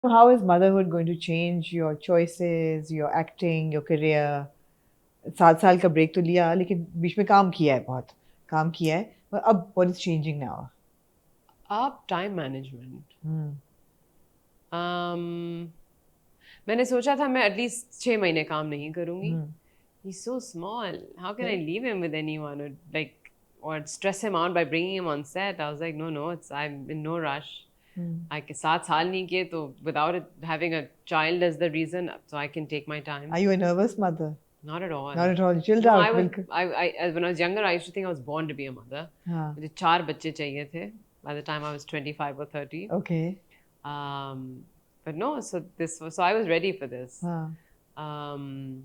How is motherhood going to change your choices, your acting, your career? 7 साल का break तो लिया लेकिन बीच में काम किया है बहुत काम किया है but अब what is changing now? Up time management. Hmm. Um, मैंने सोचा था मैं एटलीस्ट 6 महीने काम नहीं करूंगी. Hmm. He's so small. How can I Yeah. leave him with anyone or stress him out by bringing him on set? I was like, no, I'm in no rush. Hmm. I can 7 साल नहीं किए तो without having a child as the reason, so I can take my time. Are you a nervous mother? Not at all. Not at all. Chilled No, out. बिल्कुल. when I was younger, I used to think I was born to be a mother. हाँ. मुझे 4 बच्चे चाहिए थे by the time I was 25 or 30. Okay. Um, but no, so I was ready for this. हाँ. Um,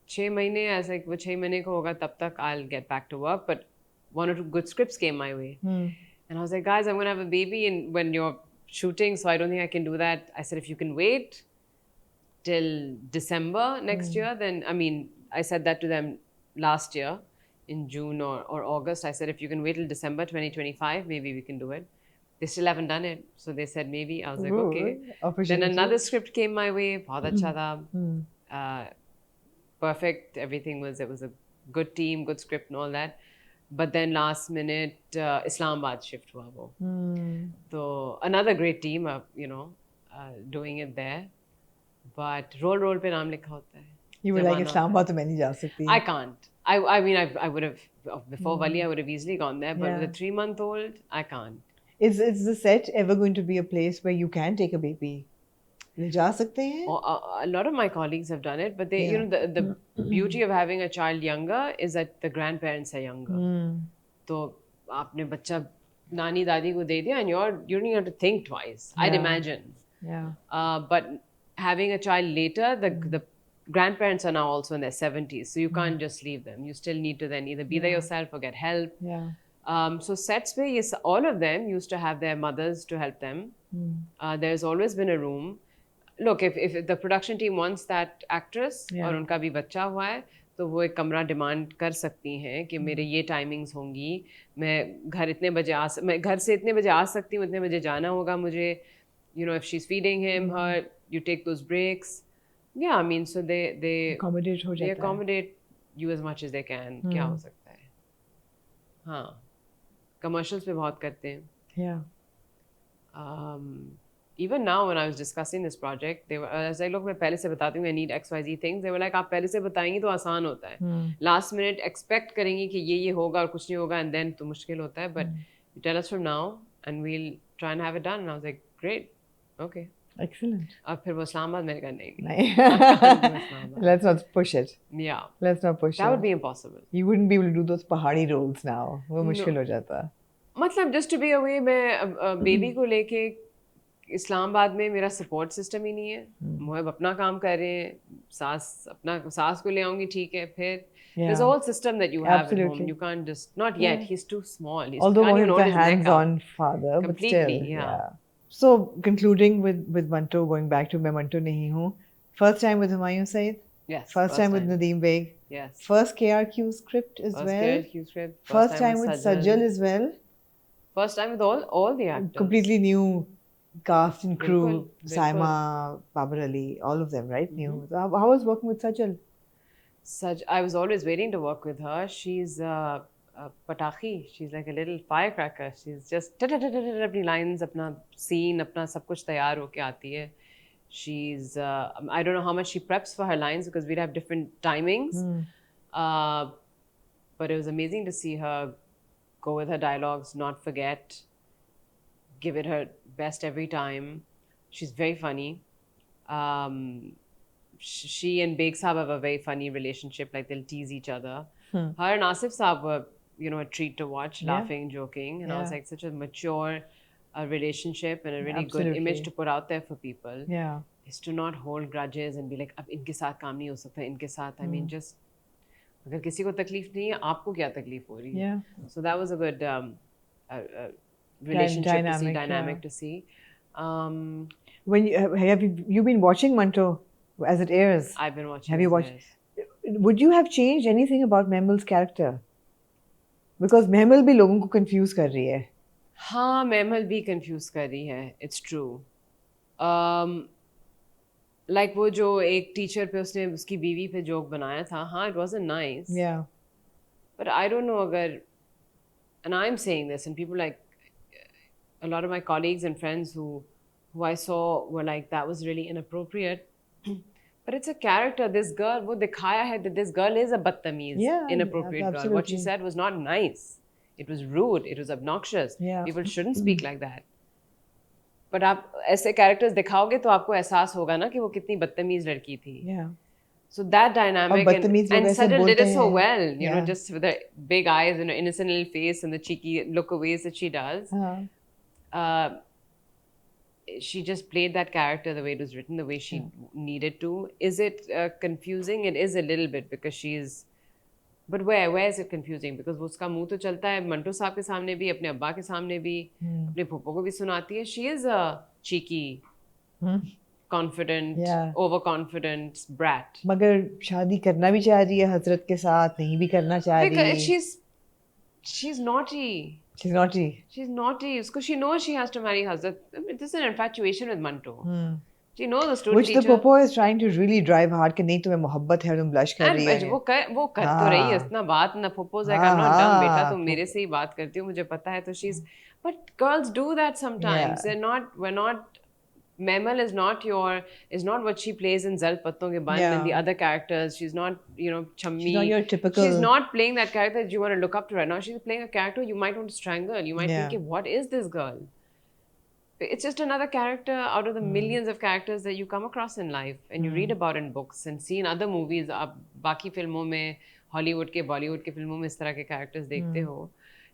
6 महीने ऐसा वो 6 महीने को होगा तब तक I'll get back to work. But 1 or 2 good scripts came my way. And I was like, guys, I'm going to have a baby and when you're shooting, so I don't think I can do that. I said, if you can wait till December next year, then, I mean, I said that to them last year in June or August. I said, if you can wait till December 2025, maybe we can do it. They still haven't done it. So they said, maybe. I was like, okay. Then another script came my way. बहुत अच्छा था. Perfect. It was a good team, good script and all that. But then last minute, Islamabad shift हुआ वो. So another great team, doing it there. But roll पे नाम लिखा होता है. You were like Islamabad तो मैं नहीं जा सकती. I can't. I mean, I would have, before Wali, I would have easily gone there. But with a 3-month-old, I can't. Is the set ever going to be a place where you can take a baby? जा सकते हैं? A lot of my colleagues have done it, but they, the beauty of having a child younger is that the grandparents are younger. तो आपने बच्चा नानी दादी को दे दिया and you don't have to think twice. I'd imagine. Yeah. But having a child later, the grandparents are now also in their 70s, so you can't just leave them. You still need to then either be there yourself or get help. Yeah. So sets पे yes, all of them used to have their mothers to help them. There's always been a room. Look, if the production team wants that actress और उनका भी बच्चा हुआ है तो वो एक कमरा डिमांड कर सकती हैं कि मेरे ये टाइमिंग्स होंगी, मैं घर से इतने बजे आ सकती हूँ, इतने बजे जाना होगा मुझे, if she's feeding him, her, you take those breaks. Yeah, I mean, so they accommodate you as much as they can. क्या हो सकता है? हाँ, commercials पे बहुत करते हैं. Yeah. Even now when I was discussing this project, they were, I was like, look, मैं पहले से बताती हूँ, I need XYZ things. They were like, आप पहले से बताएंगी तो आसान होता है. Last minute expect करेंगी कि ये होगा और कुछ नहीं होगा, and then तो मुश्किल होता है. But you tell us from now, and we'll try and have it done. And I was like, great, okay. Excellent. और फिर वो इस्लामाबाद मैंने कहा नहीं. Let's not push it. Yeah. Let's not push it. That would be impossible. You wouldn't be able to do those pahadi roles now. वो मुश्किल हो जाता. मतलब just to be away, मैं बेबी को लेके इस्लामाबाद में मेरा सपोर्ट सिस्टम ही नहीं है. मोहब अपना काम कर रहे हैं, सास को ले आऊंगी, ठीक है, फिर there's a whole system that you have at home. You can't just, not yet, he's too small. Although Mohib's a hands-on father, but still. Yeah. So concluding with Manto, going back to मैं Manto नहीं हूँ. First time with Humayun Saeed. Yes. First time with Nadeem Beg. Yes. First KRQ script as well. KRQ script. First time with Sajal as well. First time with all the actors. Completely new cast and crew. Saima, Babar Ali, all of them, right? New. So how was working with Sajal? I was always waiting to work with her. She's a patakhi. She's like a little firecracker. She's just अपनी lines, अपना scene, अपना सब कुछ तैयार होके आती है. She's I don't know how much she preps for her lines because we'd have different timings. But it was amazing to see her go with her dialogues, not forget, give it her best every time. She's very funny. She and Beg Saab have a very funny relationship, like they'll tease each other. Her and Asif Saab were, a treat to watch, laughing, joking. And I was like, such a mature relationship and a really good image to put out there for people. Yeah. Is to not hold grudges and be like, अब इनके साथ काम नहीं हो सकता, इनके साथ, I mean, just अगर किसी को तकलीफ नहीं है, आपको क्या तकलीफ हो रही है? Yeah. So that was a good relationship dynamic to see. When have you been watching Manto as it airs? I've been watching. Have you watched? Would you have changed anything about Mehmil's character? Because Mehmil भी लोगों को confuse कर रही है. हाँ, Mehmil भी confuse कर रही है. It's true. लाइक वो जो एक टीचर पे उसने उसकी बीवी पे जोक बनाया था, हाँ, it wasn't nice, Yeah. But I don't know अगर, and I'm saying this, and people like a lot of my colleagues and friends who I saw were like, that was really inappropriate. But it's a character. This girl, वो दिखाया है that this girl is a बदतमीज, Yeah, inappropriate girl. What she absolutely. said was not nice. It was rude. It was obnoxious. Yeah. People shouldn't speak like that. But आप ऐसे characters दिखाओगे तो आपको एहसास होगा ना कि वो कितनी बदतमीज लड़की थी. Yeah. So that dynamic, बदतमीज लोग and ऐसे Sajal did बोलते it so हैं. well, you know, Yeah. just with her big eyes and her innocent little face and the cheeky lookaways that she does. हाँ. She just played that character the way it was written, the way she needed to. Is it confusing? It is a little bit because she's. But where is it confusing? Because वो उसका मुंह तो चलता है मंटो साहब के सामने भी, अपने अब्बा के सामने भी, अपने फूफो को भी सुनाती है. She is a cheeky, confident, Yeah. overconfident brat. मगर शादी करना भी चाह रही है हजरत के साथ, नहीं भी करना चाह रही. Because she's naughty. She's naughty. She's naughty. Because she knows she has to marry Hazrat. I mean, this is an infatuation with Manto. She knows the student Which teacher. the Popo is trying to really drive hard कि नहीं तुम्हें मोहब्बत है, तुम blush कर रही And है. वो कर तो रही है इतना बात ना. Popo's like, I'm not dumb बेटा, तुम मेरे से ही बात करती हो, मुझे पता है. तो she's, but girls do that sometimes. Yeah. We're not. Memal is not what she plays in Zal Patton Ke Band and the other characters. She's not, you know, Chammi. She's not your typical. She's not playing that character that you want to look up to right now. She's playing a character you might want to strangle. You might think, what is this girl? It's just another character out of the millions of characters that you come across in life and you read about in books and see in other movies. आप बाकी फिल्मों में, Hollywood के, बॉलीवुड के फिल्मों में इस तरह के characters देखते हो.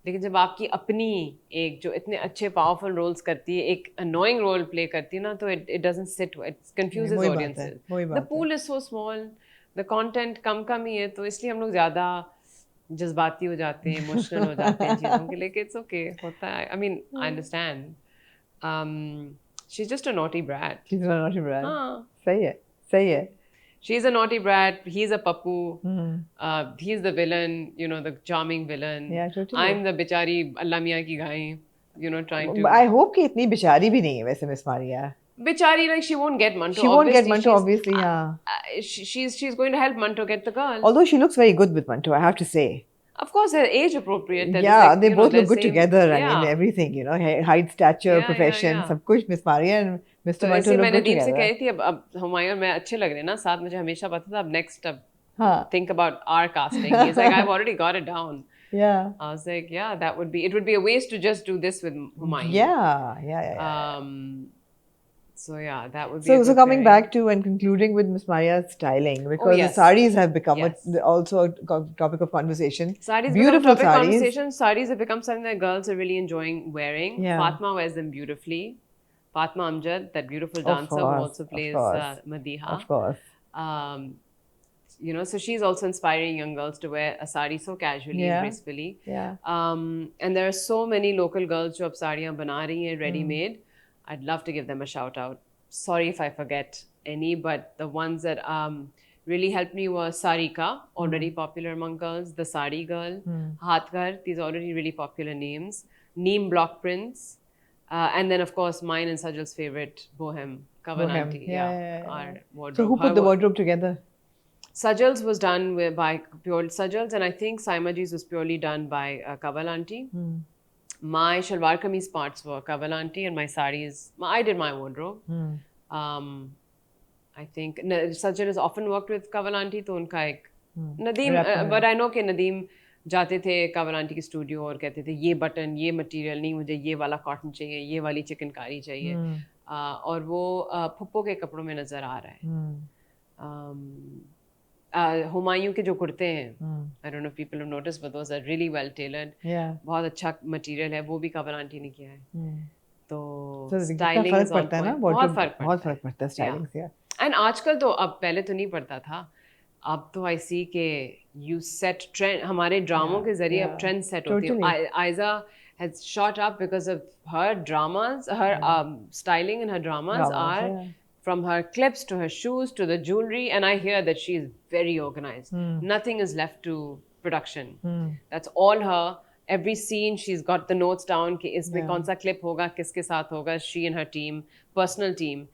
लेकिन जब आपकी अपनी एक जो इतने अच्छे पावरफुल रोल्स करती है एक अनोइंग रोल प्ले करती है ना, तो it doesn't sit, it confuses audiences. The pool is so small, the content कम ही है, तो इसलिए हम लोग ज़्यादा जज्बाती हो जाते हैं, इमोशनल हो जाते हैं चीज़ों के लिए. इट्स ओके, होता है. I mean I understand. She is just a naughty brat. She's a naughty brat. हाँ, सही है. she's a naughty brat. He's a pappu. He's the villain, you know, the charming villain. Yeah, totally. I'm the bichari Allah Miyan ki guy, you know, trying to. I hope कि इतनी बेचारी भी नहीं है वैसे miss Maria. Bichari, like, she won't get Manto. She won't get Manto, obviously. Yeah. She's going to help Manto get the girl. Although she looks very good with Manto, I have to say. Of course, they're age appropriate. Yeah, like, they you know, both look they're good same- together. I Yeah. mean, everything, you know, height, stature, Yeah, profession, yeah. सब कुछ miss Maria and Mr. तो Manto ऐसे look मैंने good दीप से together. कही थी, अब हुमायूं और मैं अच्छे लग रहे हैं ना साथ. मुझे हमेशा पता था अब next हाँ. think about our casting. He's like, I've already got it down. Yeah. I was like, yeah, it would be a waste to just do this with Humayun. Yeah. So yeah, that would be. So a good coming pairing. back to and concluding with Miss Maria's styling, because yes. the sarees have become Yes. also a topic of conversation. Sarees Beautiful become topic sarees. conversation. Sarees have become something that girls are really enjoying wearing. Yeah. Fatma wears them beautifully. Fatma Amjad, that beautiful Of dancer who course, also of plays course. Madiha. Of course. You know, so she's also inspiring young girls to wear a sari so casually Yeah. and gracefully. Yeah. And there are so many local girls who ab saariyan bana rahi hain ready made. I'd love to give them a shout out. Sorry if I forget any, but the ones that really helped me were Sarika, already popular among girls, the Sari Girl, Hathgar, these are already really popular names, Neem Block Prints, and then of course mine and Sajal's favorite, Bohem, Kavan Bohem. Auntie. Yeah. Our wardrobe. So who put the wardrobe together? Sajal's was done by pure Sajal's, and I think Saimaji's was purely done by Kaval Auntie. My shalwar kameez parts were Kaval Auntie, and my saris, I did my wardrobe. I think Sajal has often worked with Kaval Auntie, तो उनका एक Nadeem, but I know कि Nadeem जाते थे कावल aunty के studio और कहते थे ये बटन, ये मटेरियल नहीं, मुझे ये वाला कॉटन चाहिए, ये वाली चिकनकारी चाहिए. और वो फुप्पो के कपड़ों में नजर आ रहा है. हुमायूं के जो कुर्ते हैं, I don't know if people have noticed, but those are really well tailored. बहुत अच्छा मटेरियल है, वो भी कावल आंटी ने किया है. तो स्टाइलिंग फर्क पड़ता है ना, बहुत फर्क पड़ता है स्टाइलिंग से. एंड आजकल तो, अब पहले तो नहीं पड़ता था, अब तो आई सी के यू सेट ट्रेंड, हमारे ड्रामों के जरिए अब ट्रेंड सेट होती है. Aiza has shot up because of her dramas, her styling in her dramas are from her clips to her shoes to the jewelry, and I hear that she is very organized. Nothing is left to production. That's all her. Every scene she's got the notes down कि इसमें कौन सा clip होगा, किसके साथ होगा. She and her team, personal team,